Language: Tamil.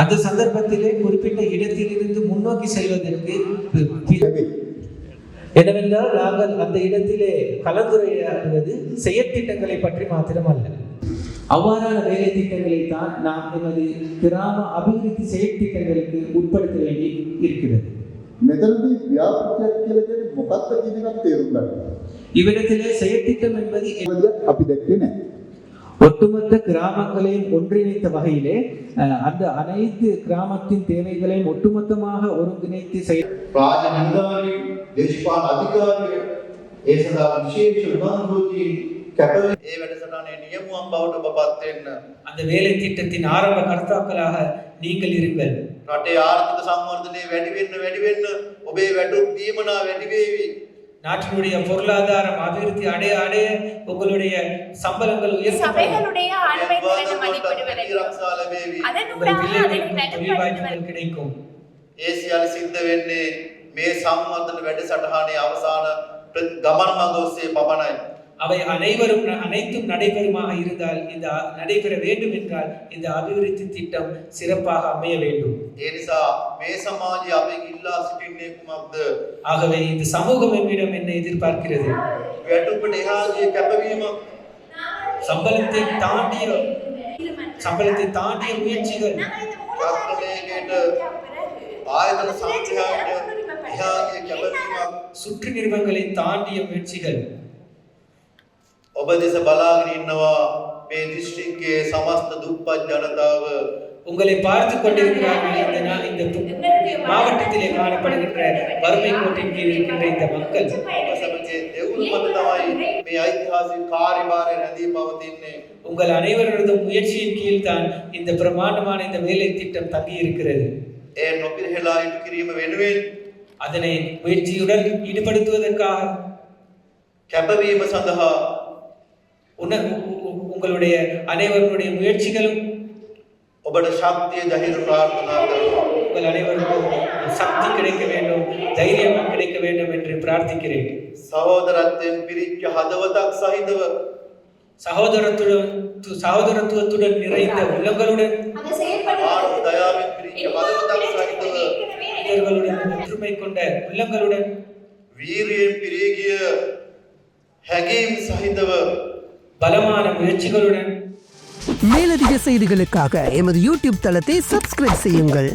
அந்த சந்தர்ப்பத்திலே குறிப்பிட்ட இடத்திலிருந்து முன்னோக்கி செல்வதற்கு என்னவென்றால் நாங்கள் அந்த இடத்திலே கலந்துரையாடுவது செயற்திட்டங்களை பற்றி மாத்திரமல்ல. அவ்வாறான வேலை திட்டங்களை தான் நாம் எமது கிராம அபிவிருத்தி செயற்திட்டங்களுக்கு உட்படுத்த வேண்டி இருக்கிறது. இவ்விடத்திலே செயற்திட்டம் என்பது ஒட்டுமொத்த கிராமங்களையும் ஒன்றிணைத்த வகையிலே அந்த அனைத்து கிராமத்தின் தேவைகளையும் ஒட்டுமொத்தமாக ஒருங்கிணைத்து அந்த வேலை திட்டத்தின் ஆரம்ப கர்த்தாக்களாக நீங்கள் இருங்கள். நாட்டினுடைய பொருளாதாரம் அபிவிருத்தி அடைய அடைய உங்களுடைய சம்பளங்கள் கிடைக்கும். அவை அனைத்தும் நடைபெறுமாக இருந்தால் இந்த நடைபெற வேண்டும் என்றால் இந்த அபிவிருத்தி திட்டம் சிறப்பாக அமைய வேண்டும். ஆகவே இந்த சமூகம் என்னிடம் என்ன எதிர்பார்க்கிறது? சம்பளத்தை தாண்டிய முயற்சிகள், சுற்று நிறுவனங்களை தாண்டிய முயற்சிகள். உங்களை பார்த்து கொண்டிருக்கிறார்கள். இந்த மாவட்டத்திலே காணப்படுகின்ற வறுமை கோட்டின் கீழ் இருக்கின்ற இந்த மக்கள் உங்கள் அனைவரது முயற்சியின் கீழ் தான் இந்த பிரமாண்டமான இந்த வேலை திட்டம் தங்கி இருக்கிறது. அதனை முயற்சியுடன் ஈடுபடுத்துவதற்காக உங்களுடைய அனைவருடைய முயற்சிகளும் உங்கள் அனைவருக்கும் சக்தி கிடைக்க வேண்டும், தைரியம் கிடைக்க வேண்டும் என்று பிரார்த்திக்கிறேன். சகோதரத்துவத்துடன் நிறைந்த உள்ளங்களுடன் ஒற்றுமை கொண்ட உள்ளங்களுடன் பலமான முயற்சிகளுடன் மேலதிக செய்திகளுக்காக எமது யூடியூப் தளத்தை சப்ஸ்கிரைப் செய்யுங்கள்.